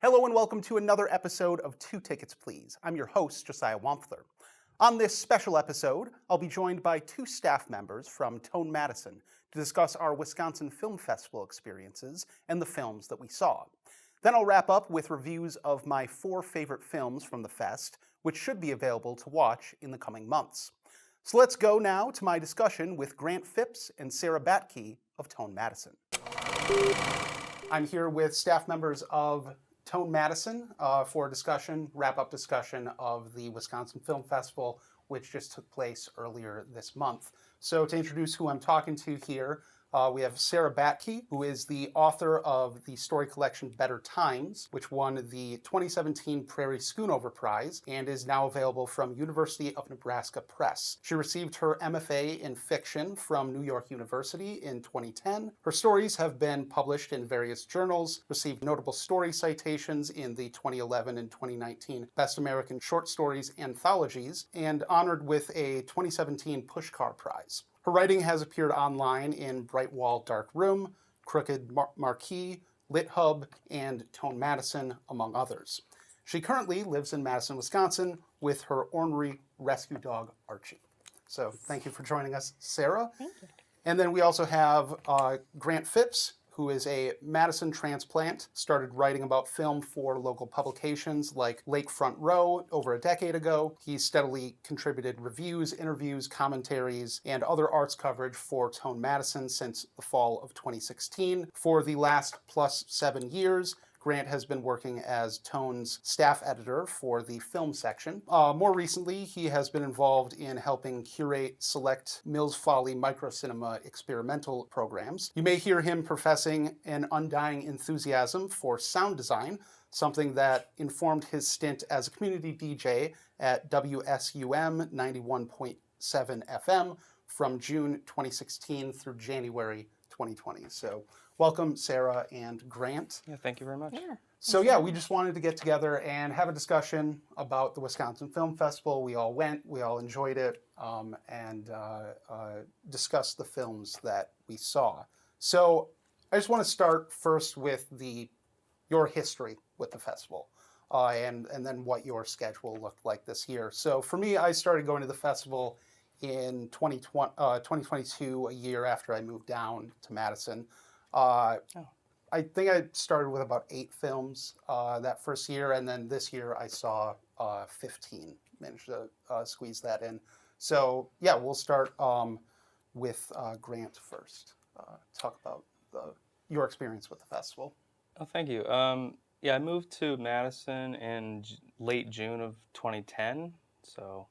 Hello and welcome to another episode of Two Tickets Please. I'm your host, Josiah Wampfler. On this special episode, I'll be joined by two staff members from Tone Madison to discuss our Wisconsin Film Festival experiences and the films that we saw. Then I'll wrap up with reviews of my 4 favorite films from the fest, which should be available to watch in the coming months. So let's go now to my discussion with Grant Phipps and Sara Batkie of Tone Madison. I'm here with staff members of Tone Madison for a discussion, wrap-up discussion of the Wisconsin Film Festival, which just took place earlier this month. So to introduce who I'm talking to here, we have Sara Batkie, who is the author of the story collection Better Times, which won the 2017 Prairie Schoonover Prize and is now available from University of Nebraska Press. She received her MFA in fiction from New York University in 2010. Her stories have been published in various journals, received notable story citations in the 2011 and 2019 Best American Short Stories anthologies, and honored with a 2017 Pushcart Prize. Her writing has appeared online in Bright Wall Dark Room, Crooked Marquee, Lit Hub, and Tone Madison, among others. She currently lives in Madison, Wisconsin, with her ornery rescue dog, Archie. So thank you for joining us, Sara. Thank you. And then we also have Grant Phipps, who is a Madison transplant, started writing about film for local publications like Lakefront Row over a decade ago. He's steadily contributed reviews, interviews, commentaries, and other arts coverage for Tone Madison since the fall of 2016. For the last plus 7 years, Grant has been working as Tone's staff editor for the film section. More recently, he has been involved in helping curate select Mills Folly microcinema experimental programs. You may hear him professing an undying enthusiasm for sound design, something that informed his stint as a community DJ at WSUM 91.7 FM from June 2016 through January 2020. So welcome, Sara and Grant. Yeah, thank you very much. Yeah. So yeah, we just wanted to get together and have a discussion about the Wisconsin Film Festival. We all went, we all enjoyed it, and discuss the films that we saw. So I just want to start first with your history with the festival, and then what your schedule looked like this year. So for me, I started going to the festival in 2022, a year after I moved down to Madison. I think I started with about 8 films that first year, and then this year I saw 15. Managed to squeeze that in. So yeah, we'll start with Grant first. Talk about your experience with the festival. Oh, thank you. Yeah, I moved to Madison in late June of 2010, so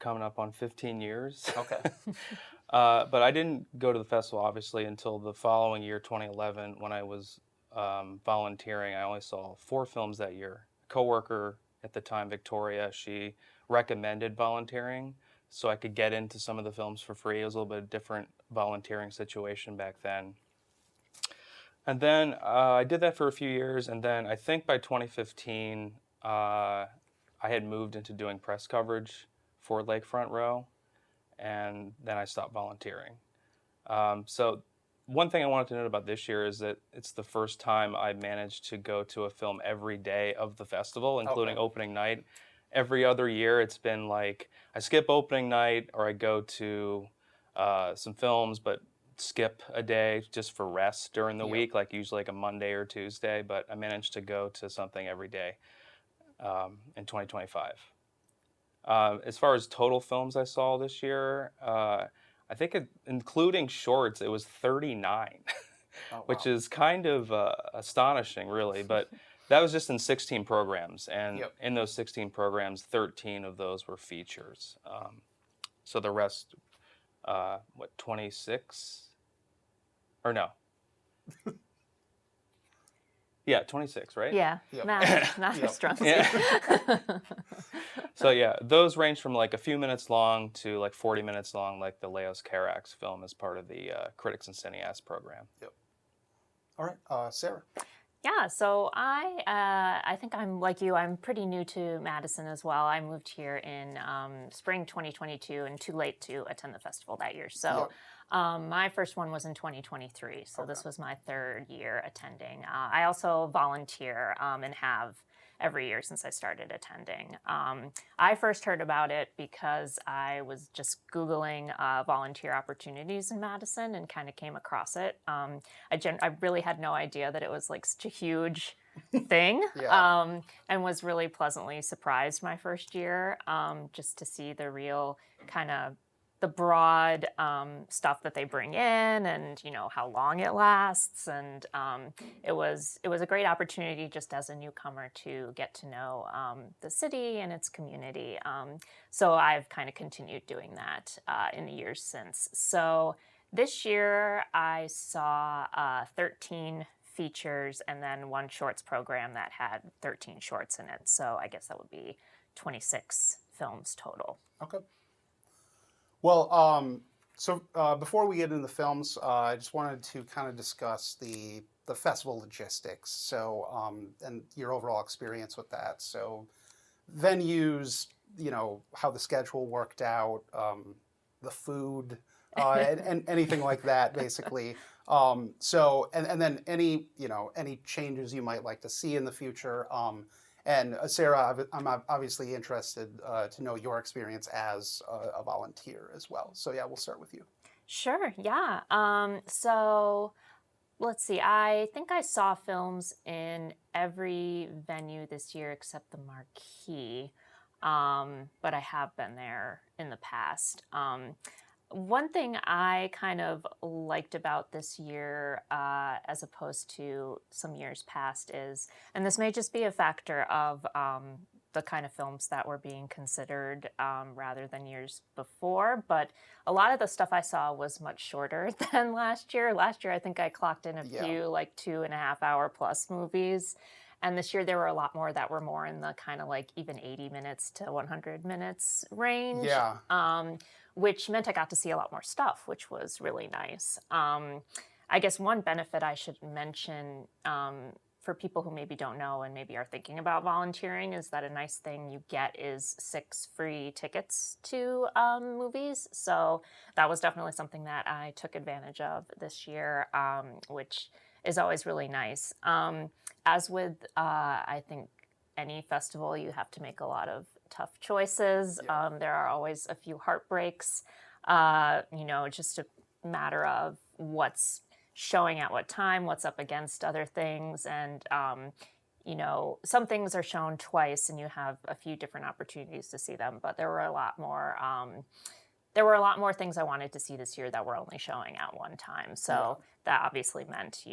coming up on 15 years. Okay. But I didn't go to the festival, obviously, until the following year, 2011, when I was volunteering. I only saw 4 films that year. A coworker at the time, Victoria, she recommended volunteering so I could get into some of the films for free. It was a little bit different volunteering situation back then. And then I did that for a few years, and then I think by 2015, I had moved into doing press coverage for Lakefront Row, and then I stopped volunteering. So one thing I wanted to note about this year is that it's the first time I managed to go to a film every day of the festival, including opening night. Every other year it's been like I skip opening night or I go to some films but skip a day just for rest during the week, like usually like a Monday or Tuesday, but I managed to go to something every day in 2025. As far as total films I saw this year, I think including shorts, it was 39, which is kind of astonishing, really. But that was just in 16 programs, and in those 16 programs, 13 of those were features. So the rest, 26? Or no. Yeah, 26, right? Yeah, not a strong suit. So yeah, those range from like a few minutes long to like 40 minutes long, like the Leos Carax film as part of the Critics and Cineasts program. Yep. All right, Sara. Yeah, so I think I'm like you. I'm pretty new to Madison as well. I moved here in spring 2022 and too late to attend the festival that year. So Yep. my first one was in 2023. So Okay. this was my third year attending. I also volunteer and have every year since I started attending. I first heard about it because I was just Googling volunteer opportunities in Madison and kind of came across it. I really had no idea that it was like such a huge thing, Yeah. and was really pleasantly surprised my first year, just to see the real kind of the broad stuff that they bring in, and how long it lasts, and it was a great opportunity just as a newcomer to get to know the city and its community. So I've kind of continued doing that in the years since. So this year, I saw 13 features and then one shorts program that had 13 shorts in it. So I guess that would be 26 films total. Okay. Well, before we get into the films, I just wanted to kind of discuss the festival logistics. So, and your overall experience with that. So, venues, how the schedule worked out, the food, and anything like that, basically. And then any changes you might like to see in the future. And Sarah, I'm obviously interested to know your experience as a volunteer as well. So yeah, we'll start with you. Sure, yeah. So let's see. I think I saw films in every venue this year except the Marquee, but I have been there in the past. One thing I kind of liked about this year, as opposed to some years past, is, and this may just be a factor of the kind of films that were being considered rather than years before, but a lot of the stuff I saw was much shorter than last year. Last year, I think I clocked in a Yeah. few like 2.5 hour plus movies. And this year, there were a lot more that were more in the kind of like even 80 minutes to 100 minutes range. Yeah. Which meant I got to see a lot more stuff, which was really nice. I guess one benefit I should mention, for people who maybe don't know and maybe are thinking about volunteering, is that a nice thing you get is 6 free tickets to movies. So that was definitely something that I took advantage of this year, which is always really nice. As with, I think, any festival, you have to make a lot of tough choices. Yeah. There are always a few heartbreaks. Just a matter of what's showing at what time, what's up against other things, and some things are shown twice, and you have a few different opportunities to see them. But there were a lot more. There were a lot more things I wanted to see this year that were only showing at one time. So that obviously meant,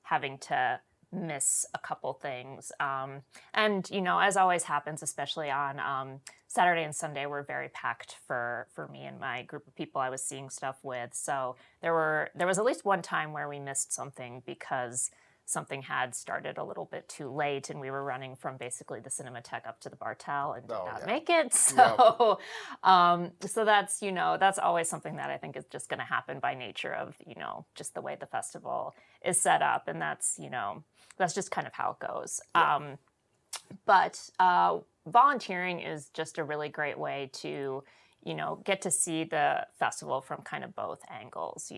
having to miss a couple things. And, as always happens, especially on Saturday and Sunday, were very packed for me and my group of people I was seeing stuff with. So there was at least one time where we missed something because something had started a little bit too late, and we were running from basically the Cinematheque up to the Bartel and did not make it. So, so that's always something that I think is just going to happen by nature of just the way the festival is set up, and that's just kind of how it goes. But volunteering is just a really great way to get to see the festival from kind of both angles.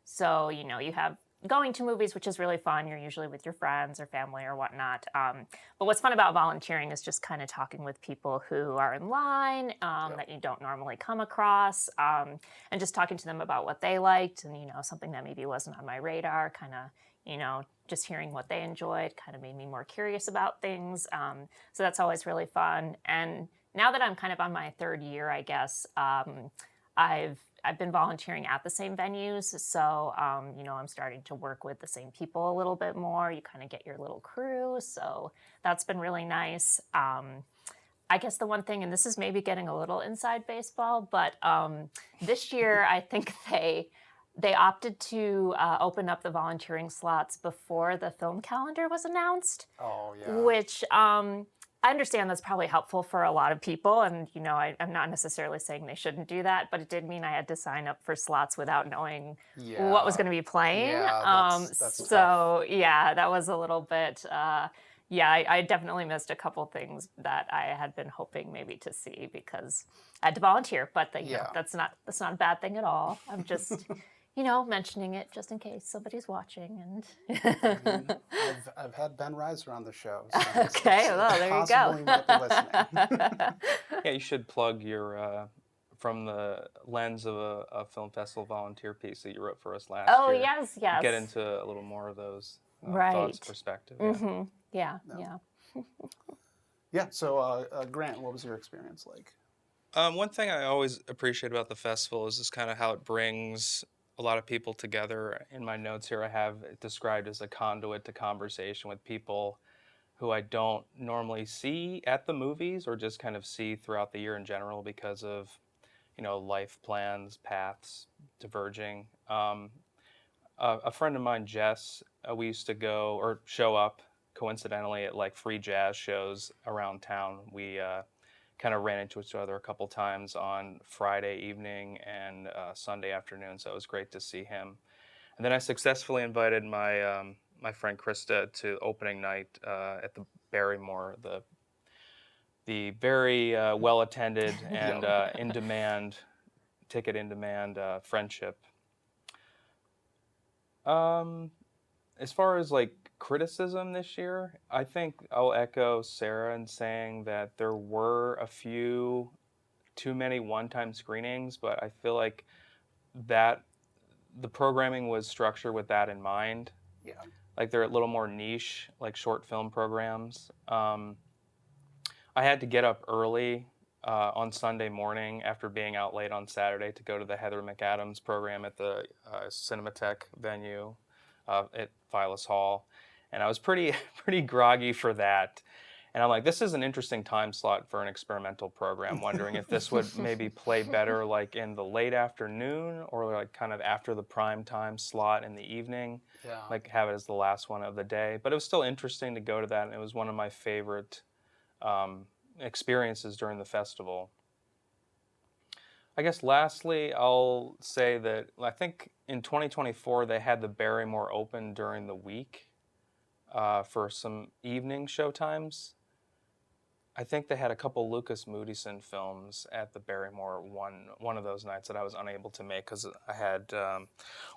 So you have going to movies, which is really fun. You're usually with your friends or family or whatnot. But what's fun about volunteering is just kind of talking with people who are in line that you don't normally come across, and just talking to them about what they liked, and something that maybe wasn't on my radar. Kind of just hearing what they enjoyed kind of made me more curious about things. So that's always really fun. And now that I'm kind of on my third year, I guess, I've been volunteering at the same venues, so I'm starting to work with the same people a little bit more. You kind of get your little crew, so that's been really nice. I guess the one thing, and this is maybe getting a little inside baseball, but this year I think they opted to open up the volunteering slots before the film calendar was announced. Oh yeah. Which I understand that's probably helpful for a lot of people, and I'm not necessarily saying they shouldn't do that, but it did mean I had to sign up for slots without knowing what was Yeah. going to be playing. Yeah, that's tough. So yeah, that was a little bit. Yeah, I definitely missed a couple things that I had been hoping maybe to see because I had to volunteer. But Yeah. that's not a bad thing at all. I'm just mentioning it just in case somebody's watching. And I've had Ben Reiser on the show. So okay, well there you go. Possible he might be listening. Yeah, you should plug your from the lens of a film festival volunteer piece that you wrote for us last Oh year. yes, yes. Get into a little more of those thoughts, Right. perspective. Yeah, No. yeah. Yeah. So, Grant, what was your experience like? One thing I always appreciate about the festival is just kind of how it brings a lot of people together. In my notes here, I have it described as a conduit to conversation with people who I don't normally see at the movies or just kind of see throughout the year in general because of, life plans, paths diverging. A friend of mine, Jess, we used to go or show up coincidentally at like free jazz shows around town. We kind of ran into each other a couple times on Friday evening and Sunday afternoon, so it was great to see him. And then I successfully invited my friend Krista to opening night at the Barrymore, the very well attended and in demand ticket in demand Friendship. As far as like criticism this year, I think I'll echo Sara in saying that there were a few too many one-time screenings, but I feel like that the programming was structured with that in mind. Yeah. Like they're a little more niche, like short film programs. I had to get up early on Sunday morning after being out late on Saturday to go to the Heather McAdams program at the Cinematheque venue at Phyllis Hall, and I was pretty groggy for that. And I'm like, this is an interesting time slot for an experimental program. Wondering if this would maybe play better like in the late afternoon or like kind of after the prime time slot in the evening. Yeah. Like have it as the last one of the day. But it was still interesting to go to that, and it was one of my favorite experiences during the festival. I guess lastly, I'll say that I think in 2024 they had the Barrymore open during the week for some evening showtimes. I think they had a couple Lucas Moodysson films at the Barrymore one of those nights that I was unable to make because I had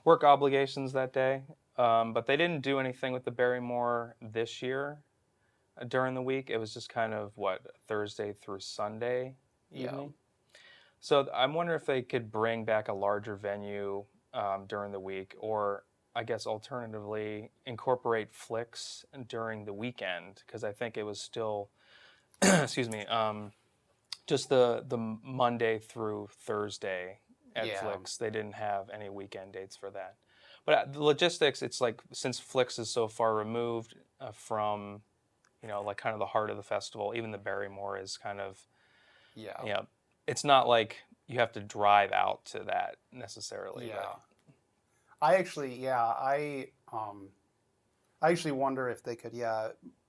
work obligations that day. But they didn't do anything with the Barrymore this year during the week. It was just kind of Thursday through Sunday evening. So I'm wondering if they could bring back a larger venue during the week, or I guess alternatively incorporate flicks during the weekend, because I think it was still, excuse me, just the Monday through Thursday at Flicks. They didn't have any weekend dates for that. But the logistics, it's like since Flicks is so far removed from, like kind of the heart of the festival, even the Barrymore is kind of, it's not like you have to drive out to that necessarily. Yeah. But. I actually wonder if they could,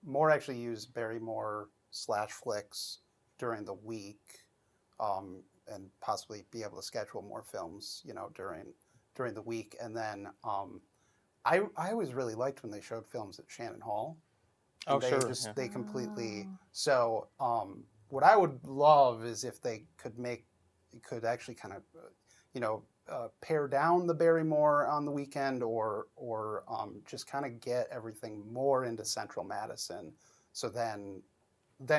more actually use Barrymore / Flicks during the week, and possibly be able to schedule more films, during the week. And then I always really liked when they showed films at Shannon Hall. And they completely. So what I would love is if they could actually kind of pare down the Barrymore on the weekend, or just kind of get everything more into Central Madison. So then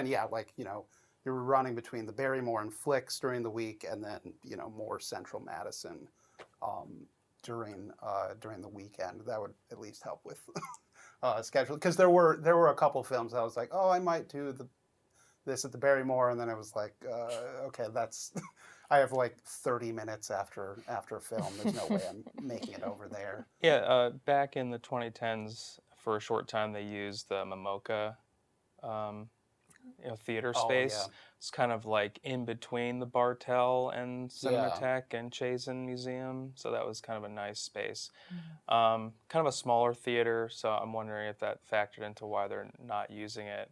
you're running between the Barrymore and Flicks during the week, and then more Central Madison during the weekend. That would at least help with schedule, because there were a couple films I was like, oh, I might do this at the Barrymore, and then I was like, okay, that's I have like 30 minutes after film. There's no way I'm making it over there. Yeah, back in the 2010s, for a short time, they used the Momoka theater space. Yeah. It's kind of like in between the Bartel and Cinematheque and Chazen Museum, so that was kind of a nice space. Kind of a smaller theater, so I'm wondering if that factored into why they're not using it.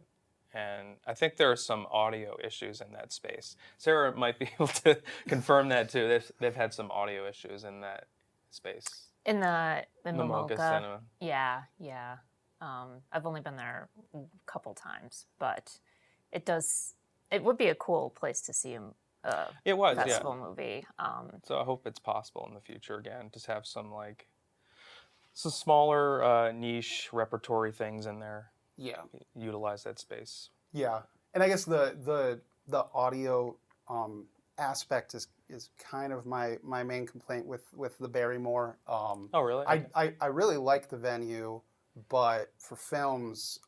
and I think there are some audio issues in that space. Sara might be able to confirm that too. They've had some audio issues in that space. In the MoCA MoCA. Cinema. Yeah, yeah. I've only been there a couple times, but it would be a cool place to see a It was, festival movie. So I hope it's possible in the future again, just have some smaller niche repertory things in there. Yeah. Utilize that space. Yeah, and I guess the audio aspect is kind of my main complaint with the Barrymore. Oh, really? I really like the venue, but for films,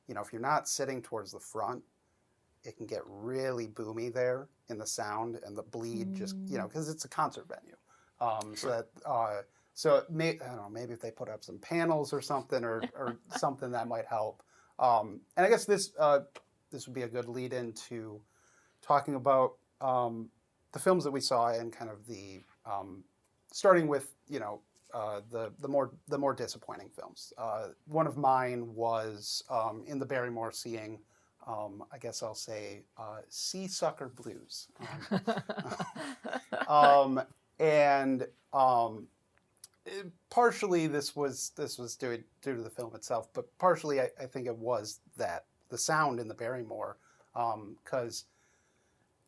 if you're not sitting towards the front, it can get really boomy there in the sound, and the bleed just because it's a concert venue. So I don't know, maybe if they put up some panels or something or something that might help. And I guess this would be a good lead into talking about the films that we saw and kind of the starting with the more disappointing films. One of mine was in the Barrymore seeing. I guess I'll say Seasucker Blues. Partially this was due to the film itself, but partially I think it was that the sound in the Barrymore, because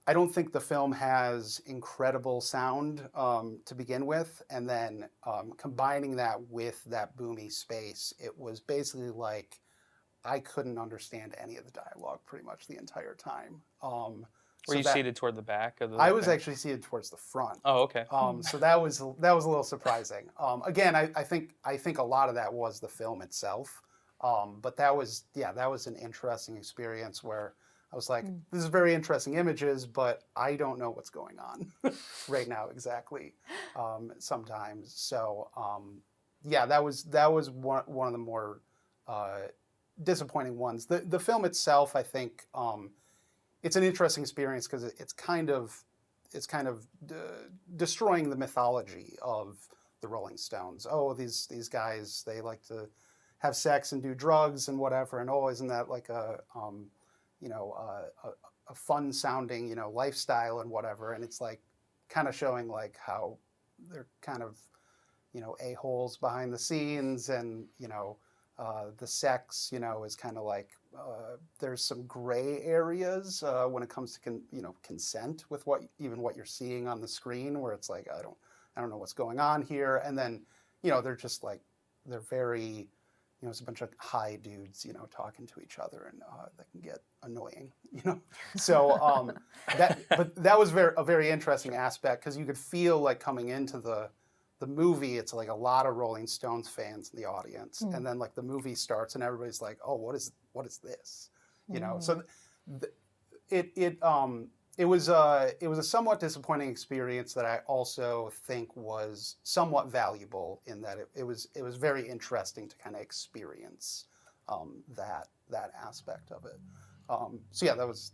I don't think the film has incredible sound to begin with, and then combining that with that boomy space, it was basically like I couldn't understand any of the dialogue pretty much the entire time. Were you seated toward the back of the? I was actually seated towards the front. Oh, okay. So that was a little surprising. Again, I think a lot of that was the film itself. But that was an interesting experience where I was like, this is very interesting images, but I don't know what's going on right now exactly. Sometimes, so that was one of the more disappointing ones. The film itself, I think, it's an interesting experience because it's kind of destroying the mythology of the Rolling Stones. Oh, these guys, they like to have sex and do drugs and whatever, and oh, isn't that like a fun sounding lifestyle and whatever? And it's like kind of showing like how they're kind of a-holes behind the scenes, and the sex is kind of like there's some gray areas when it comes to consent with what you're seeing on the screen, where it's like I don't know what's going on here. And then they're just like they're very it's a bunch of high dudes talking to each other, and that can get annoying. So that was a very interesting aspect, because you could feel like coming into the movie, it's like a lot of Rolling Stones fans in the audience, and then like the movie starts and everybody's like, oh, what is this? So it was a somewhat disappointing experience that I also think was somewhat valuable in that it was very interesting to kind of experience that aspect of it. So yeah, that was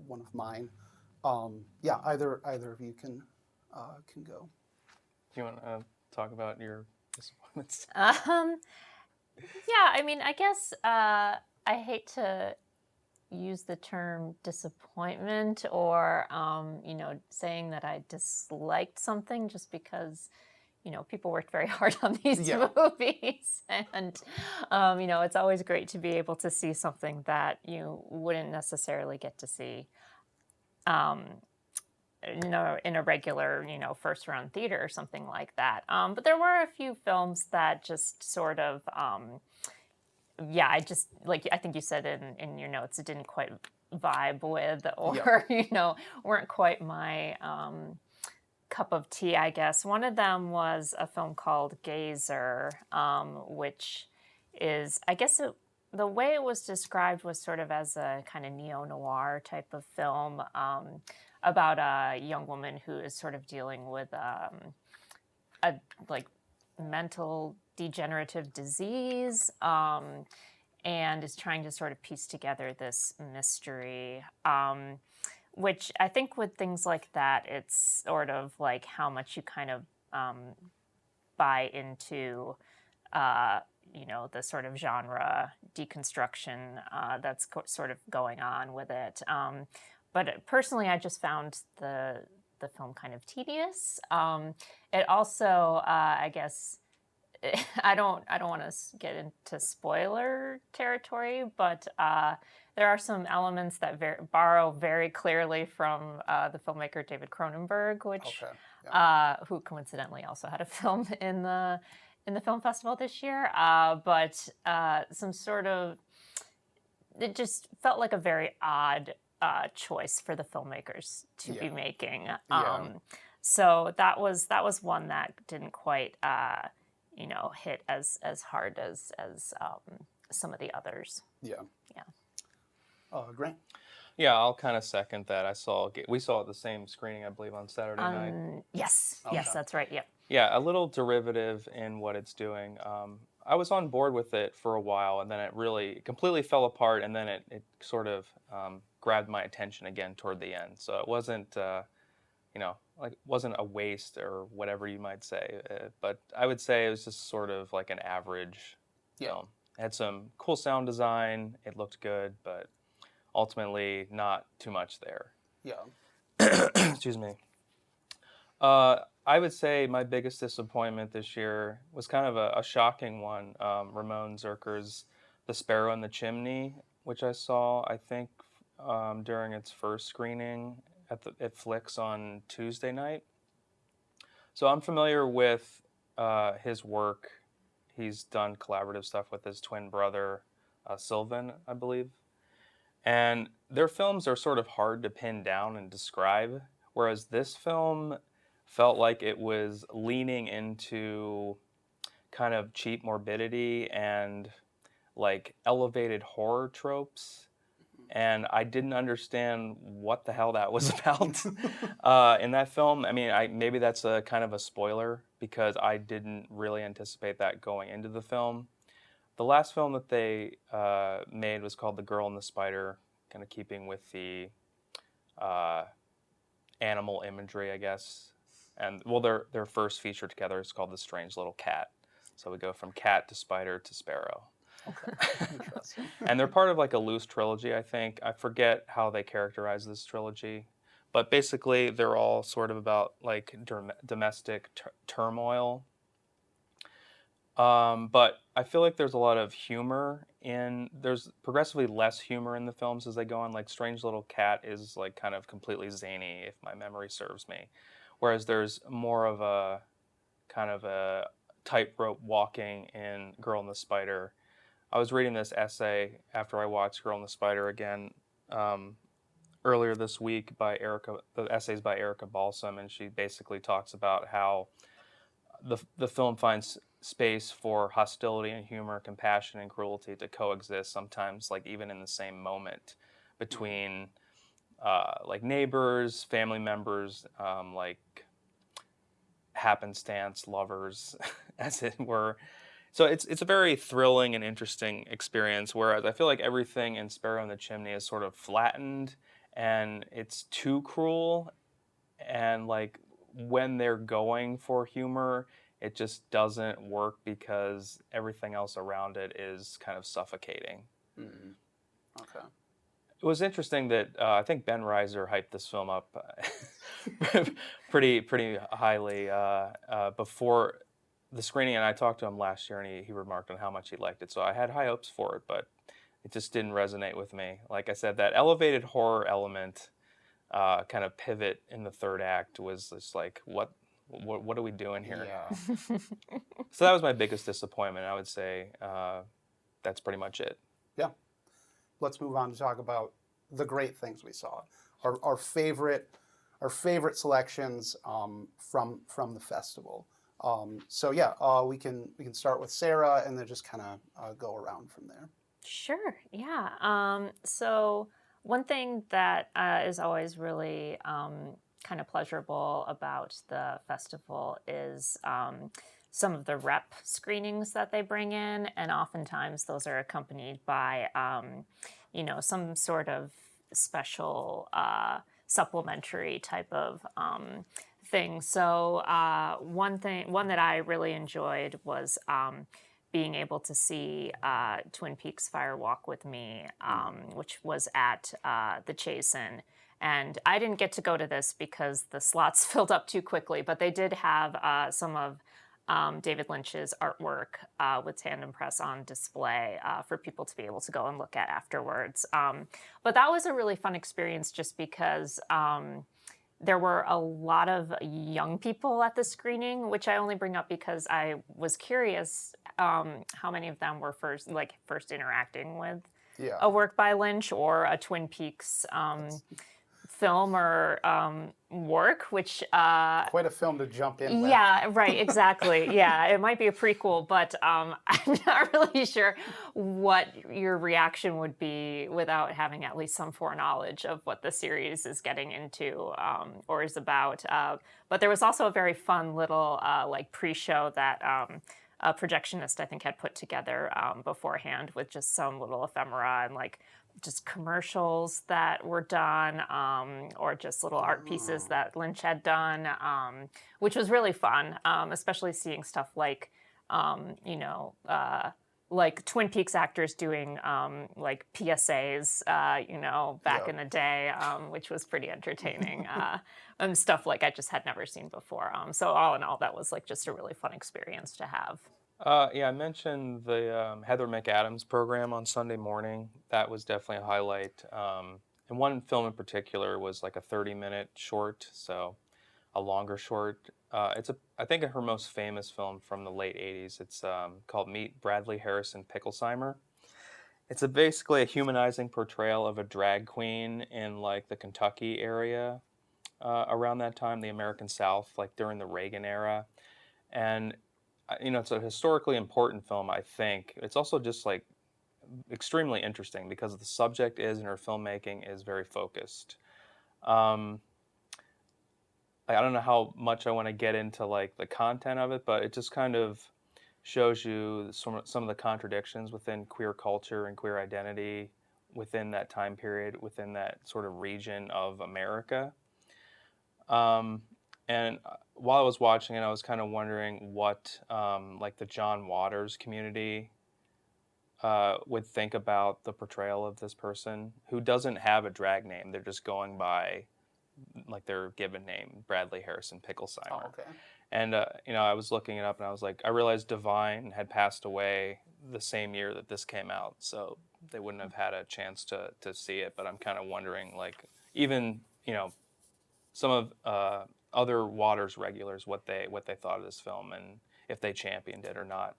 one of mine. Either of you can go. Do you want to talk about your disappointments? Yeah, I mean, I guess I hate to use the term disappointment or, saying that I disliked something just because, people worked very hard on these movies. And, it's always great to be able to see something that you wouldn't necessarily get to see in a regular, first run theater or something like that. But there were a few films that just sort of, I just, like I think you said in your notes, it didn't quite vibe with, or, weren't quite my cup of tea, I guess. One of them was a film called Gazer, which is, I guess the way it was described was sort of as a kind of neo-noir type of film, about a young woman who is sort of dealing with a mental degenerative disease, and is trying to sort of piece together this mystery, which I think with things like that, it's sort of like how much you kind of buy into the sort of genre deconstruction that's sort of going on with it. But personally, I just found the film kind of tedious. It also, I guess, I don't want to get into spoiler territory, but there are some elements that borrow very clearly from the filmmaker David Cronenberg, which who coincidentally also had a film in the film festival this year. But some sort of, it just felt like a very odd choice for the filmmakers to be making. So that was one that didn't quite hit as hard as some of the others. Yeah. Grant? Yeah, I'll kind of second that. We saw the same screening, I believe, on Saturday night. Yes, that's right. Yep. Yeah, a little derivative in what it's doing. I was on board with it for a while, and then it really completely fell apart, and then it sort of grabbed my attention again toward the end. So it wasn't, wasn't a waste or whatever you might say. But I would say it was just sort of like an average film. It had some cool sound design. It looked good, but ultimately not too much there. Yeah. Excuse me. I would say my biggest disappointment this year was kind of a shocking one. Ramon Zerker's The Sparrow in the Chimney, which I saw, I think, during its first screening at Flicks on Tuesday night. So I'm familiar with his work. He's done collaborative stuff with his twin brother, Sylvan, I believe. And their films are sort of hard to pin down and describe, whereas this film felt like it was leaning into kind of cheap morbidity and like elevated horror tropes. And I didn't understand what the hell that was about in that film. I mean, maybe that's a kind of a spoiler because I didn't really anticipate that going into the film. The last film that they made was called The Girl and the Spider, kind of keeping with the animal imagery, I guess. And well, their first feature together is called The Strange Little Cat. So we go from cat to spider to sparrow. Okay, interesting. And they're part of like a loose trilogy, I think. I forget how they characterize this trilogy. But basically, they're all sort of about like domestic turmoil. But I feel like there's a lot of humor there's progressively less humor in the films as they go on. Like Strange Little Cat is like kind of completely zany, if my memory serves me. Whereas there's more of a kind of a tightrope walking in Girl and the Spider. I was reading this essay after I watched Girl and the Spider again earlier this week the essay's by Erica Balsam, and she basically talks about how the film finds space for hostility and humor, compassion and cruelty to coexist sometimes, like even in the same moment between like neighbors, family members, like happenstance lovers, as it were. So it's a very thrilling and interesting experience, whereas I feel like everything in Sparrow in the Chimney is sort of flattened and it's too cruel, and like when they're going for humor, it just doesn't work because everything else around it is kind of suffocating. Mm-hmm. Okay. It was interesting that I think Ben Reiser hyped this film up pretty highly before the screening, and I talked to him last year, and he remarked on how much he liked it. So I had high hopes for it, but it just didn't resonate with me. Like I said, that elevated horror element kind of pivot in the third act was just like, what are we doing here? Yeah. So that was my biggest disappointment. I would say that's pretty much it. Yeah. Let's move on to talk about the great things we saw. Our favorite selections from the festival. So yeah, we can start with Sara and then just kind of go around from there. Sure. Yeah. So one thing that is always really kind of pleasurable about the festival is some of the rep screenings that they bring in, and oftentimes those are accompanied by some sort of special supplementary type of thing. So one that I really enjoyed was being able to see Twin Peaks Fire Walk with Me, which was at the Chasen. And I didn't get to go to this because the slots filled up too quickly, but they did have some of David Lynch's artwork with tandem press on display for people to be able to go and look at afterwards. But that was a really fun experience just because there were a lot of young people at the screening, which I only bring up because I was curious how many of them were first interacting with a work by Lynch or a Twin Peaks film or work, which quite a film to jump in with. Yeah, right, exactly. Yeah, it might be a prequel, but I'm not really sure what your reaction would be without having at least some foreknowledge of what the series is getting into or is about. But there was also a very fun little pre-show that a projectionist I think had put together beforehand with just some little ephemera and just commercials that were done or just little art pieces that Lynch had done, which was really fun, especially seeing stuff like Twin Peaks actors doing PSAs, back in the day, which was pretty entertaining, and stuff I just had never seen before. So all in all, that was just a really fun experience to have. Yeah, I mentioned the Heather McAdams program on Sunday morning. That was definitely a highlight. And one film in particular was a 30-minute short, so a longer short. I think her most famous film from the late 80s. It's called Meet Bradley Harrison Picklesheimer. It's basically a humanizing portrayal of a drag queen in the Kentucky area around that time, the American South, during the Reagan era. And it's a historically important film, I think. It's also just extremely interesting because the subject and her filmmaking is very focused. I don't know how much I want to get into the content of it, but it just kind of shows you some of the contradictions within queer culture and queer identity within that time period, within that sort of region of America. And while I was watching it, I was kind of wondering what the John Waters community would think about the portrayal of this person who doesn't have a drag name. They're just going by their given name, Bradley Harrison Picklesheimer. Oh, okay. And I was looking it up, and I was I realized Divine had passed away the same year that this came out, so they wouldn't have had a chance to see it. But I'm kind of wondering, even some of other Waters regulars, what they thought of this film and if they championed it or not.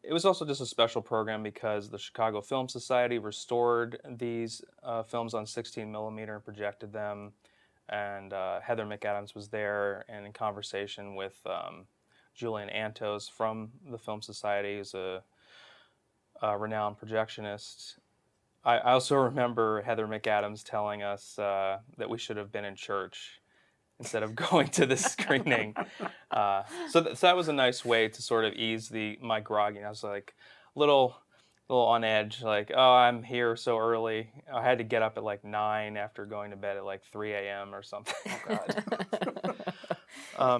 It was also just a special program because the Chicago Film Society restored these films on 16 millimeter and projected them. And Heather McAdams was there and in conversation with Julian Antos from the Film Society, who's a renowned projectionist. I also remember Heather McAdams telling us that we should have been in church instead of going to this screening. So that was a nice way to sort of ease my grogginess. I was little on edge, oh, I'm here so early. I had to get up at 9 after going to bed at 3 a.m. or something. Oh, God.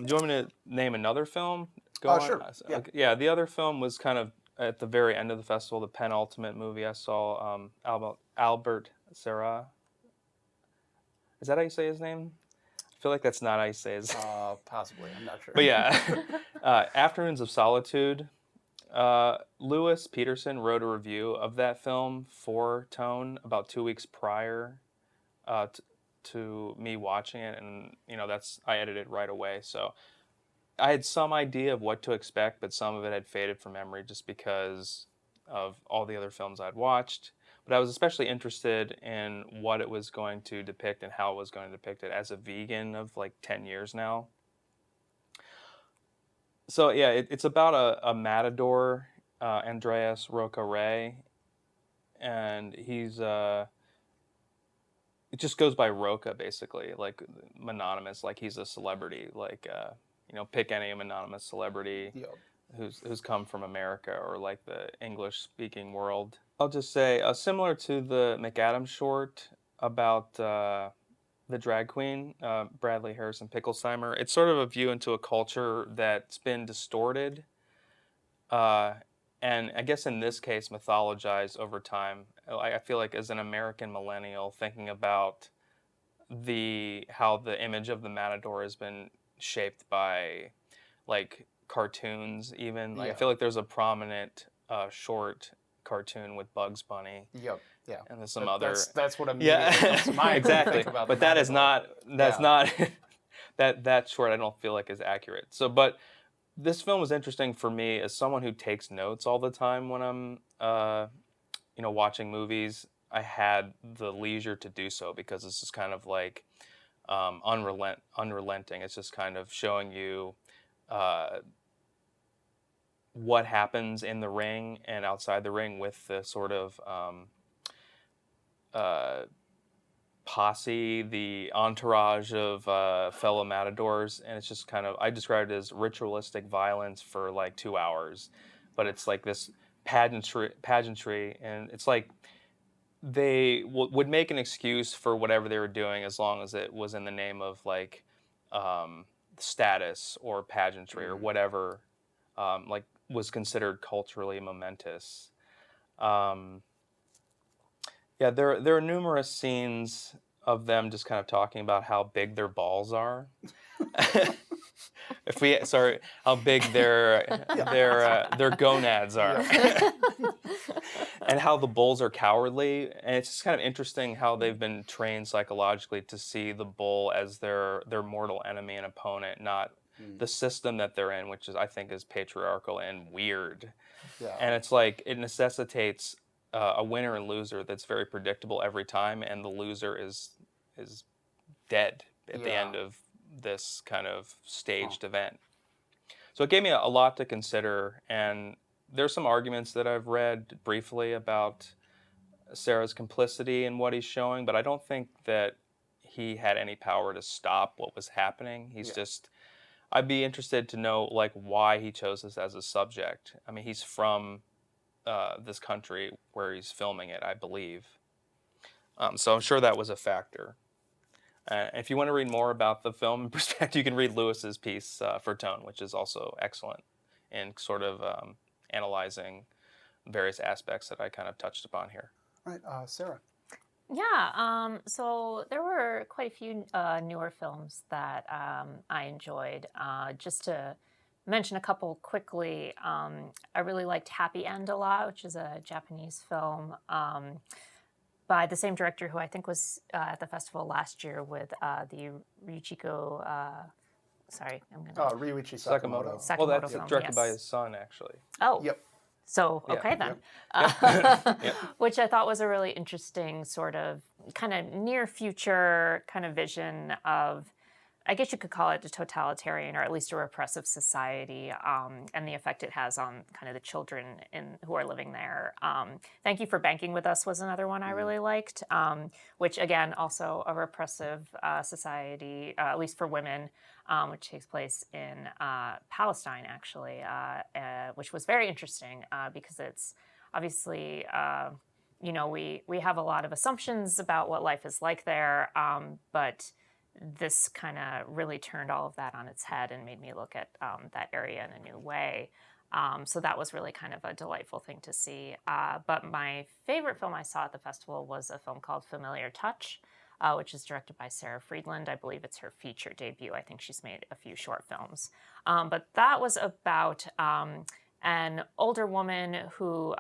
Do you want me to name another film? Sure. Yeah, the other film was kind of at the very end of the festival, the penultimate movie I saw, Albert Sara. Is that how you say his name? I feel like that's not how you say his name. Possibly, I'm not sure. But yeah, Afternoons of Solitude. Lewis Peterson wrote a review of that film for Tone about 2 weeks prior to me watching it, and I edited it right away, so I had some idea of what to expect, but some of it had faded from memory just because of all the other films I'd watched. But I was especially interested in what it was going to depict and how it was going to depict it as a vegan of 10 years now. So yeah, it's about a matador, Andreas Roca-Ray, and he's it just goes by Roca basically, mononymous, he's a celebrity, pick any anonymous celebrity who's come from America or the English-speaking world. I'll just say, similar to the McAdams short about the drag queen, Bradley Harrison Picklesheimer, it's sort of a view into a culture that's been distorted and I guess in this case mythologized over time. I feel like as an American millennial thinking about how the image of the matador has been shaped by like cartoons even. Like I Yeah. feel like there's a prominent short cartoon with Bugs Bunny Yep. Yeah. and there's some other That's what immediately comes to mind when you exactly. think about But the that is Matador. that's Yeah. not that short I don't feel like is accurate. So but this film was interesting for me as someone who takes notes all the time when I'm watching movies. I had the leisure to do so because it's just kind of like unrelenting. It's just kind of showing you uh, what happens in the ring and outside the ring with the sort of uh, posse, the entourage of fellow matadors, and it's just kind of I described it as ritualistic violence for like 2 hours, but it's like this pageantry, and it's like they would make an excuse for whatever they were doing as long as it was in the name of like um, status or pageantry or whatever like was considered culturally momentous. Um, yeah, there are numerous scenes of them just kind of talking about how big their balls are. How big their gonads are. Yeah. And how the bulls are cowardly, and it's just kind of interesting how they've been trained psychologically to see the bull as their mortal enemy and opponent, not the system that they're in, which is I think is patriarchal and weird. Yeah. And it's like it necessitates a winner and loser that's very predictable every time, and the loser is dead at the end of this kind of staged event. So it gave me a lot to consider, and there's some arguments that I've read briefly about Sara's complicity in what he's showing, but I don't think that he had any power to stop what was happening. He's just I'd be interested to know like why he chose this as a subject. I mean, he's from this country where he's filming it, I believe. So I'm sure that was a factor. If you want to read more about the film in perspective, you can read Lewis's piece for Tone, which is also excellent in sort of analyzing various aspects that I kind of touched upon here. Right, Sara. Yeah, so there were quite a few newer films that I enjoyed. Just to mention a couple quickly, I really liked Happy End a lot, which is a Japanese film by the same director who I think was at the festival last year with the Ryuichiko. Sorry, I'm gonna. Ryuichi Sakamoto. Sakamoto. Well, that's film, directed by yes. his son, actually. Oh. Yep. So, Yeah. okay then. Yep. Which I thought was a really interesting sort of kind of near future kind of vision of, I guess you could call it a totalitarian or at least a repressive society, and the effect it has on kind of the children who are living there. Thank You for Banking with Us was another one I really liked, which again, also a repressive society, at least for women, which takes place in Palestine, actually, which was very interesting because it's obviously, we have a lot of assumptions about what life is like there, but this kind of really turned all of that on its head and made me look at that area in a new way. So that was really kind of a delightful thing to see. But my favorite film I saw at the festival was a film called Familiar Touch, which is directed by Sarah Friedland. I believe it's her feature debut. I think she's made a few short films. But that was about an older woman who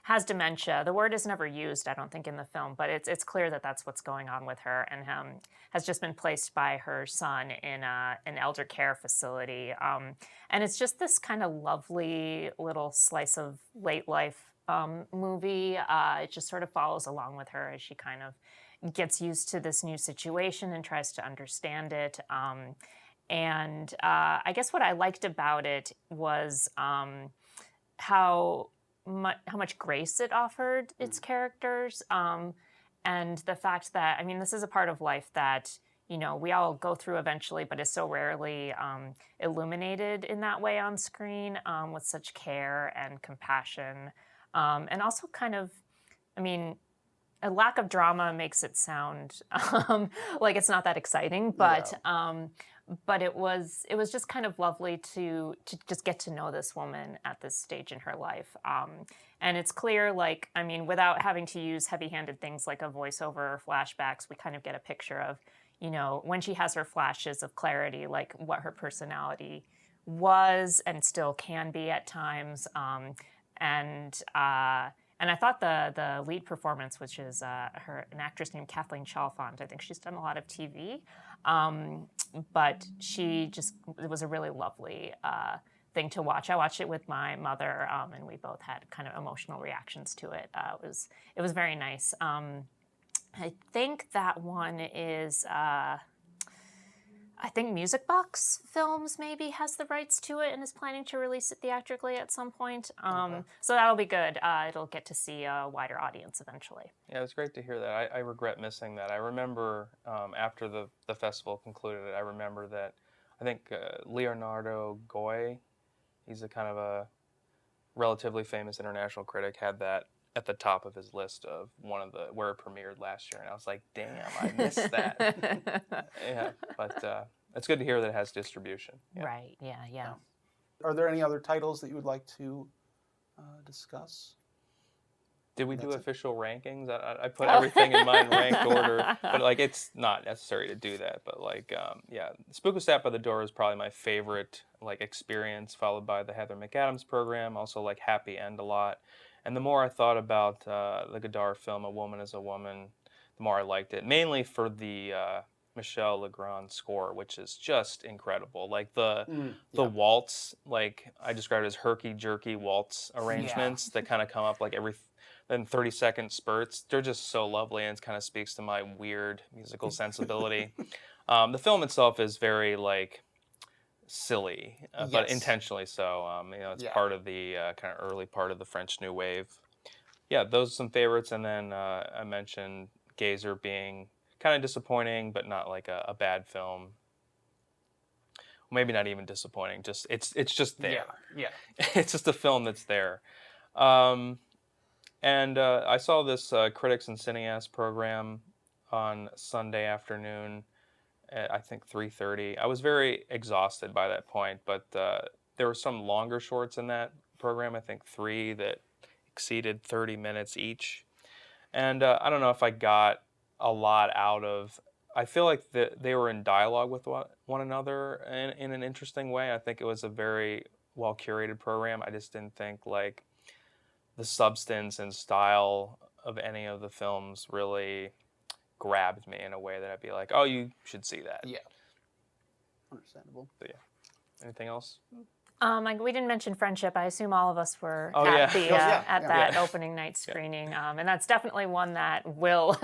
has dementia. The word is never used, I don't think, in the film, but it's clear that that's what's going on with her, and has just been placed by her son in an elder care facility. And it's just this kind of lovely little slice of late life movie. It just sort of follows along with her as she kind of gets used to this new situation and tries to understand it. And I guess what I liked about it was how much grace it offered its characters, and the fact that, I mean, this is a part of life that, we all go through eventually, but is so rarely illuminated in that way on screen, with such care and compassion. And also kind of, I mean, a lack of drama makes it sound like it's not that exciting, but it was just kind of lovely to just get to know this woman at this stage in her life. And it's clear, like, I mean, without having to use heavy-handed things like a voiceover or flashbacks, we kind of get a picture of, you know, when she has her flashes of clarity, like what her personality was and still can be at times. And I thought the lead performance, which is an actress named Kathleen Chalfant, I think she's done a lot of TV, but it was a really lovely thing to watch. I watched it with my mother, and we both had kind of emotional reactions to it. It was very nice. I think that one is. I think Music Box Films maybe has the rights to it and is planning to release it theatrically at some point. So that'll be good. It'll get to see a wider audience eventually. Yeah, it was great to hear that. I regret missing that. I remember after the festival concluded, I remember that I think Leonardo Goy, he's a kind of a relatively famous international critic, had that at the top of his list of where it premiered last year, and I was like, damn, I missed that. Yeah, but it's good to hear that it has distribution. Yeah. Right, yeah. Are there any other titles that you would like to discuss? Did we do official rankings? I put everything in my ranked order, but like it's not necessary to do that. But like, yeah, Spook was Sat by the Door is probably my favorite like experience, followed by the Heather McAdams program. Also like Happy End a lot. And the more I thought about the Godard film, A Woman is a Woman, the more I liked it. Mainly for the Michel Legrand score, which is just incredible. Like the waltz, like I described it as herky-jerky waltz arrangements that kind of come up like every 30-second spurts. They're just so lovely, and it kind of speaks to my weird musical sensibility. The film itself is very like silly, but intentionally so. You know, it's part of the kind of early part of the French New Wave. Yeah, those are some favorites, and then I mentioned Gazer being kind of disappointing, but not like a bad film. Maybe not even disappointing. Just it's just there. Yeah. It's just a film that's there. And I saw this Critics and Cineasts program on Sunday afternoon at I think 3:30. I was very exhausted by that point, but there were some longer shorts in that program, I think 3 that exceeded 30 minutes each. And I don't know if I got a lot out of. I feel like they were in dialogue with one another in an interesting way. I think it was a very well curated program. I just didn't think like the substance and style of any of the films really grabbed me in a way that I'd be like, oh, you should see that. Yeah. Understandable. But yeah. Anything else? We didn't mention Friendship. I assume all of us were at that opening night screening, and that's definitely one that will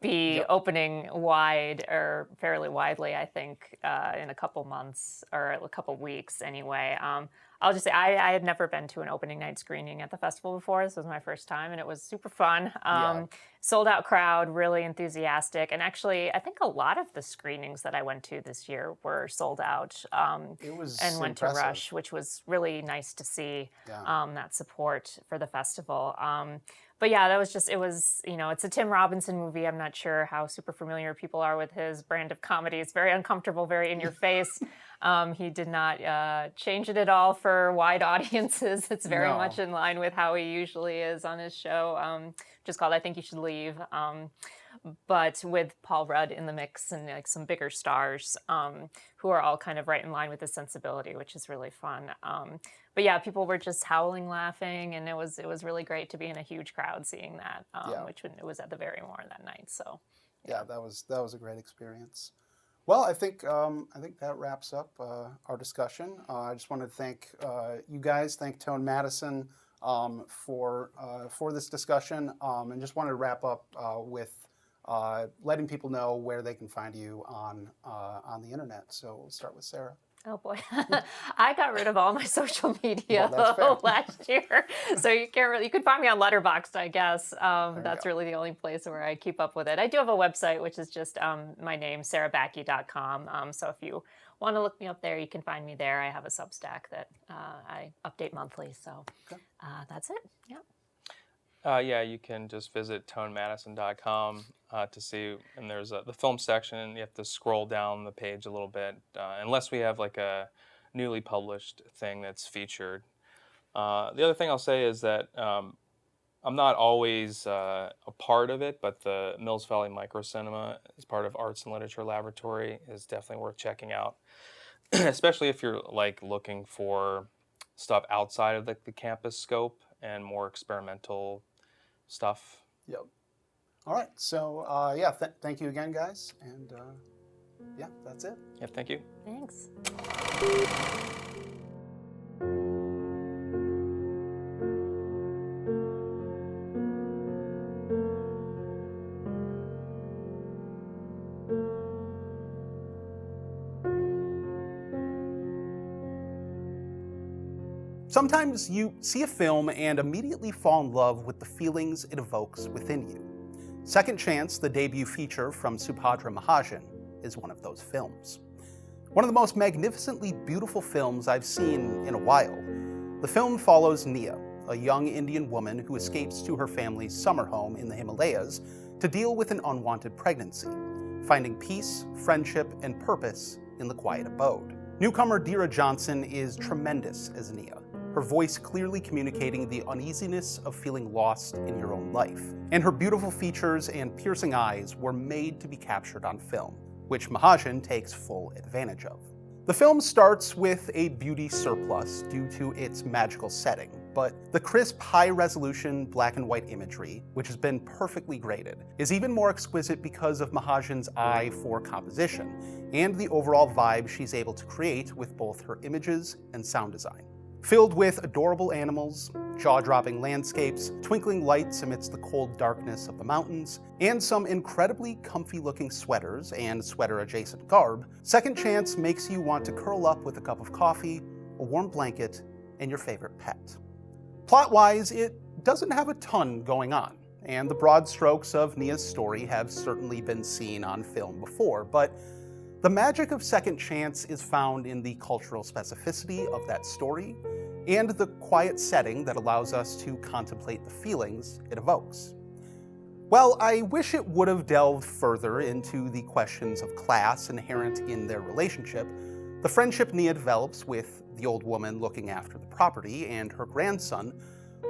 be opening wide or fairly widely, I think, in a couple months or a couple weeks anyway. I'll just say I had never been to an opening night screening at the festival before. This was my first time, and it was super fun. Sold out crowd, really enthusiastic, and actually, I think a lot of the screenings that I went to this year were sold out. It was and went impressive. to Rush, which was really nice to see that support for the festival. But yeah, that was just, it was, you know, it's a Tim Robinson movie. I'm not sure how super familiar people are with his brand of comedy. It's very uncomfortable, very in your face. He did not change it at all for wide audiences. It's very much in line with how he usually is on his show, which is called I Think You Should Leave. But with Paul Rudd in the mix and like some bigger stars who are all kind of right in line with his sensibility, which is really fun. But yeah, people were just howling, laughing, and it was really great to be in a huge crowd seeing that, which it was at the Barrymore that night. So yeah, that was a great experience. Well, I think that wraps up our discussion. I just want to thank you guys. Thank Tone Madison for this discussion, and just wanted to wrap up with letting people know where they can find you on the internet. So we'll start with Sara. Oh boy, I got rid of all my social media last year, so you could find me on Letterboxd, I guess. That's really the only place where I keep up with it. I do have a website, which is just my name, SaraBatkie.com. So if you want to look me up there, you can find me there. I have a Substack that I update monthly. So that's it. Yeah. Yeah, you can just visit tonemadison.com to see, and there's the film section, and you have to scroll down the page a little bit, unless we have like a newly published thing that's featured. The other thing I'll say is that I'm not always a part of it, but the Mills Valley Micro Cinema as part of Arts and Literature Laboratory is definitely worth checking out, especially if you're like looking for stuff outside of the campus scope and more experimental stuff. Yep. All right. So, yeah, thank you again, guys. And, yeah, that's it. Yeah, thank you. Thanks. Sometimes you see a film and immediately fall in love with the feelings it evokes within you. Second Chance, the debut feature from Subhadra Mahajan, is one of those films. One of the most magnificently beautiful films I've seen in a while. The film follows Nia, a young Indian woman who escapes to her family's summer home in the Himalayas to deal with an unwanted pregnancy, finding peace, friendship, and purpose in the quiet abode. Newcomer Dira Johnson is tremendous as Nia, her voice clearly communicating the uneasiness of feeling lost in your own life. And her beautiful features and piercing eyes were made to be captured on film, which Mahajan takes full advantage of. The film starts with a beauty surplus due to its magical setting, but the crisp, high-resolution black and white imagery, which has been perfectly graded, is even more exquisite because of Mahajan's eye for composition and the overall vibe she's able to create with both her images and sound design. Filled with adorable animals, jaw-dropping landscapes, twinkling lights amidst the cold darkness of the mountains, and some incredibly comfy-looking sweaters and sweater-adjacent garb, Second Chance makes you want to curl up with a cup of coffee, a warm blanket, and your favorite pet. Plot-wise, it doesn't have a ton going on, and the broad strokes of Nia's story have certainly been seen on film before, but the magic of Second Chance is found in the cultural specificity of that story and the quiet setting that allows us to contemplate the feelings it evokes. While I wish it would have delved further into the questions of class inherent in their relationship, the friendship Nia develops with the old woman looking after the property and her grandson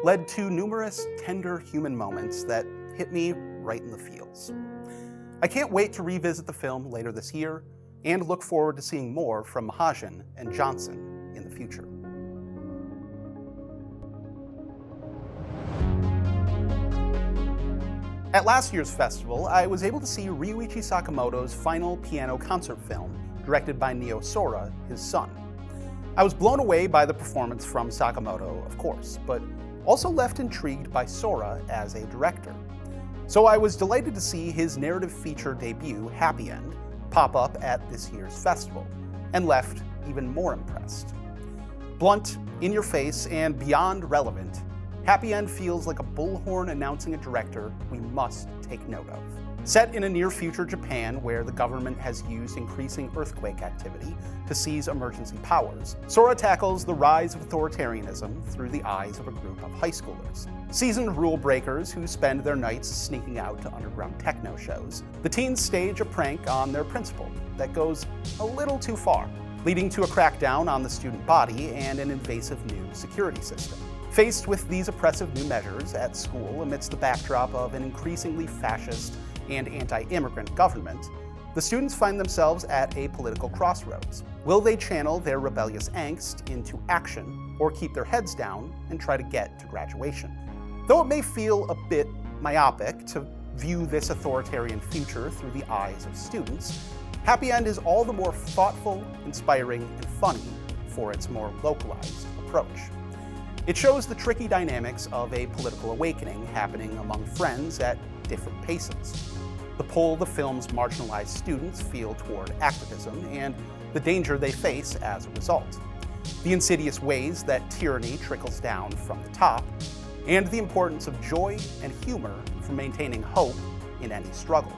led to numerous tender human moments that hit me right in the feels. I can't wait to revisit the film later this year and look forward to seeing more from Mahajan and Johnson in the future. At last year's festival, I was able to see Ryuichi Sakamoto's final piano concert film, directed by Neo Sora, his son. I was blown away by the performance from Sakamoto, of course, but also left intrigued by Sora as a director. So I was delighted to see his narrative feature debut, Happy End, pop up at this year's festival, and left even more impressed. Blunt, in your face, and beyond relevant, Happy End feels like a bullhorn announcing a director we must take note of. Set in a near-future Japan where the government has used increasing earthquake activity to seize emergency powers, Sora tackles the rise of authoritarianism through the eyes of a group of high schoolers. Seasoned rule breakers who spend their nights sneaking out to underground techno shows, the teens stage a prank on their principal that goes a little too far, leading to a crackdown on the student body and an invasive new security system. Faced with these oppressive new measures at school amidst the backdrop of an increasingly fascist and anti-immigrant government, the students find themselves at a political crossroads. Will they channel their rebellious angst into action or keep their heads down and try to get to graduation? Though it may feel a bit myopic to view this authoritarian future through the eyes of students, Happy End is all the more thoughtful, inspiring, and funny for its more localized approach. It shows the tricky dynamics of a political awakening happening among friends at different paces, the pull the film's marginalized students feel toward activism, and the danger they face as a result, the insidious ways that tyranny trickles down from the top, and the importance of joy and humor for maintaining hope in any struggle.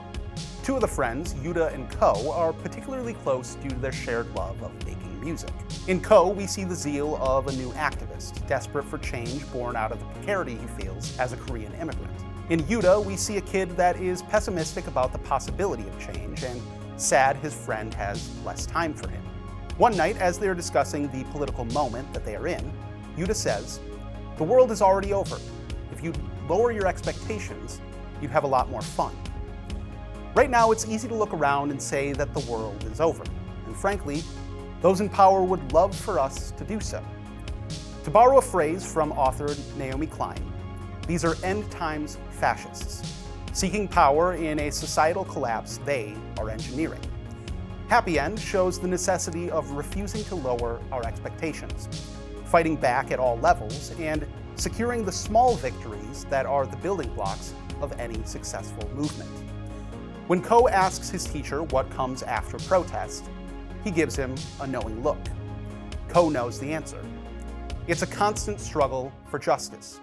Two of the friends, Yuta and Ko, are particularly close due to their shared love of making music. In Ko, we see the zeal of a new activist, desperate for change born out of the precarity he feels as a Korean immigrant. In Yuta, we see a kid that is pessimistic about the possibility of change and sad his friend has less time for him. One night, as they are discussing the political moment that they are in, Yuta says, "The world is already over. If you lower your expectations, you'd have a lot more fun." Right now, it's easy to look around and say that the world is over, and frankly, those in power would love for us to do so. To borrow a phrase from author Naomi Klein, these are end times fascists, seeking power in a societal collapse they are engineering. Happy End shows the necessity of refusing to lower our expectations, fighting back at all levels, and securing the small victories that are the building blocks of any successful movement. When Ko asks his teacher what comes after protest, he gives him a knowing look. Ko knows the answer. It's a constant struggle for justice,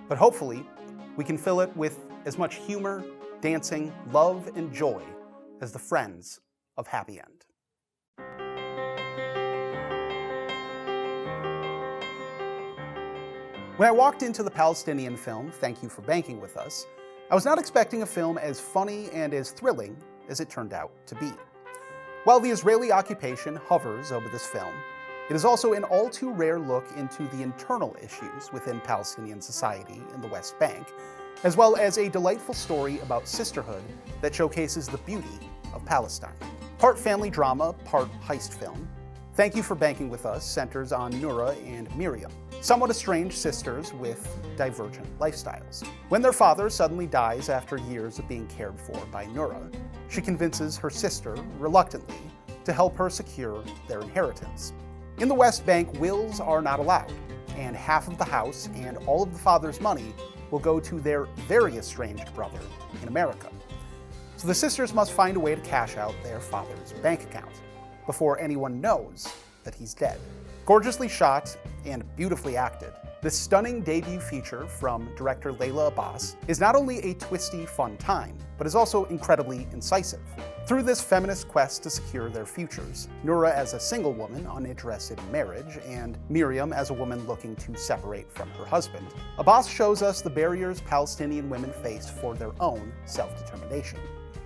but hopefully we can fill it with as much humor, dancing, love, and joy as the friends of Happy End. When I walked into the Palestinian film, Thank You for Banking With Us, I was not expecting a film as funny and as thrilling as it turned out to be. While the Israeli occupation hovers over this film, it is also an all too rare look into the internal issues within Palestinian society in the West Bank, as well as a delightful story about sisterhood that showcases the beauty of Palestine. Part family drama, part heist film, Thank You for Banking With Us centers on Noura and Miriam, somewhat estranged sisters with divergent lifestyles. When their father suddenly dies after years of being cared for by Noura, she convinces her sister, reluctantly, to help her secure their inheritance. In the West Bank, wills are not allowed, and half of the house and all of the father's money will go to their very estranged brother in America. So the sisters must find a way to cash out their father's bank account before anyone knows that he's dead. Gorgeously shot and beautifully acted, this stunning debut feature from director Layla Abbas is not only a twisty, fun time, but is also incredibly incisive. Through this feminist quest to secure their futures, Noura as a single woman uninterested in marriage, and Miriam as a woman looking to separate from her husband, Abbas shows us the barriers Palestinian women face for their own self-determination,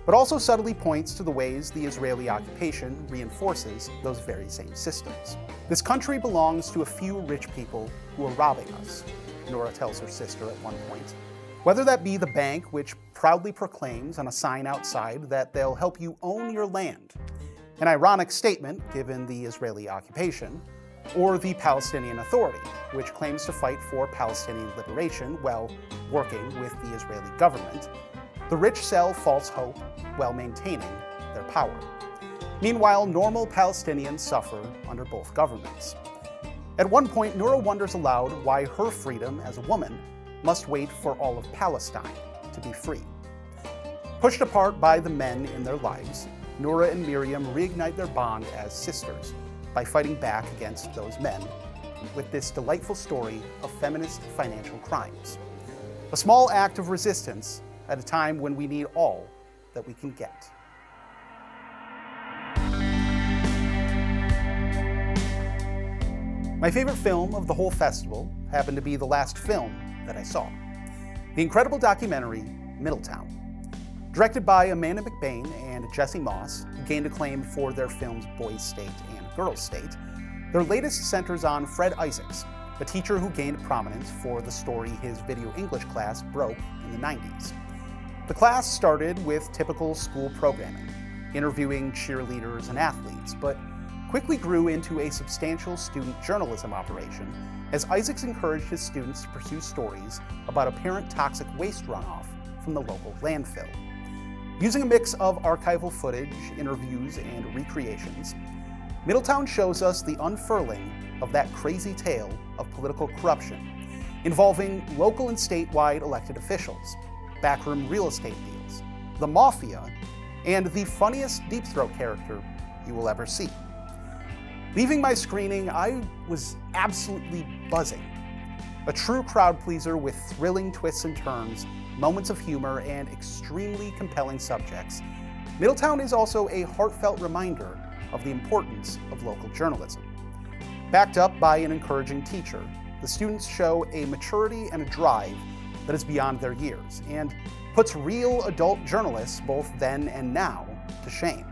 but also subtly points to the ways the Israeli occupation reinforces those very same systems. This country belongs to a few rich people who are robbing us, Noura tells her sister at one point. Whether that be the bank, which proudly proclaims on a sign outside that they'll help you own your land, an ironic statement given the Israeli occupation, or the Palestinian Authority, which claims to fight for Palestinian liberation while working with the Israeli government, the rich sell false hope while maintaining their power. Meanwhile, normal Palestinians suffer under both governments. At one point, Noura wonders aloud why her freedom as a woman must wait for all of Palestine to be free. Pushed apart by the men in their lives, Noura and Miriam reignite their bond as sisters by fighting back against those men with this delightful story of feminist financial crimes. A small act of resistance at a time when we need all that we can get. My favorite film of the whole festival happened to be the last film that I saw, the incredible documentary Middletown. Directed by Amanda McBain and Jesse Moss, who gained acclaim for their films Boys State and Girls State, their latest centers on Fred Isaacs, a teacher who gained prominence for the story his video English class broke in the 90s. The class started with typical school programming, interviewing cheerleaders and athletes, but quickly grew into a substantial student journalism operation as Isaacs encouraged his students to pursue stories about apparent toxic waste runoff from the local landfill. Using a mix of archival footage, interviews, and recreations, Middletown shows us the unfurling of that crazy tale of political corruption involving local and statewide elected officials, backroom real estate deals, the mafia, and the funniest Deep Throat character you will ever see. Leaving my screening, I was absolutely buzzing. A true crowd pleaser with thrilling twists and turns, moments of humor, and extremely compelling subjects, Middletown is also a heartfelt reminder of the importance of local journalism. Backed up by an encouraging teacher, the students show a maturity and a drive that is beyond their years and puts real adult journalists, both then and now, to shame.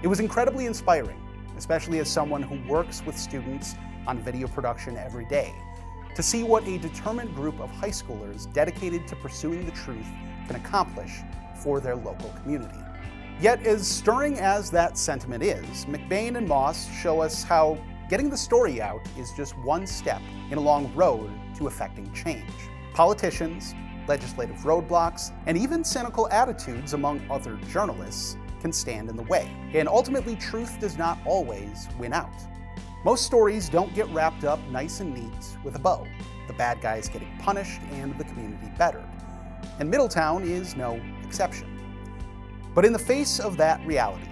It was incredibly inspiring, especially as someone who works with students on video production every day, to see what a determined group of high schoolers dedicated to pursuing the truth can accomplish for their local community. Yet, as stirring as that sentiment is, McBain and Moss show us how getting the story out is just one step in a long road to effecting change. Politicians, legislative roadblocks, and even cynical attitudes among other journalists can stand in the way. And ultimately, truth does not always win out. Most stories don't get wrapped up nice and neat with a bow, the bad guys getting punished and the community bettered. And Middletown is no exception. But in the face of that reality,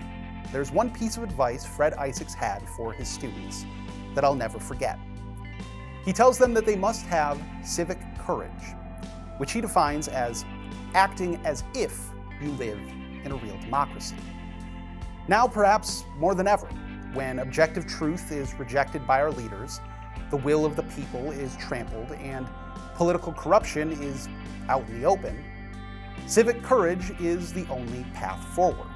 there's one piece of advice Fred Isaacs had for his students that I'll never forget. He tells them that they must have civic courage, which he defines as acting as if you live in a real democracy. Now, perhaps more than ever, when objective truth is rejected by our leaders, the will of the people is trampled, and political corruption is out in the open, civic courage is the only path forward.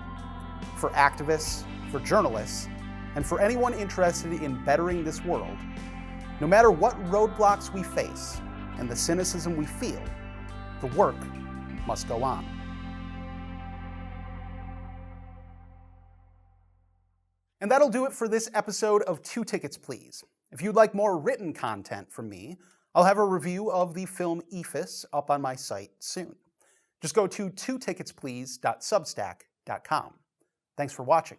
For activists, for journalists, and for anyone interested in bettering this world, no matter what roadblocks we face and the cynicism we feel, the work must go on. And that'll do it for this episode of 2 Tickets Please. If you'd like more written content from me, I'll have a review of the film Ephus up on my site soon. Just go to 2ticketsplease.substack.com. Thanks for watching.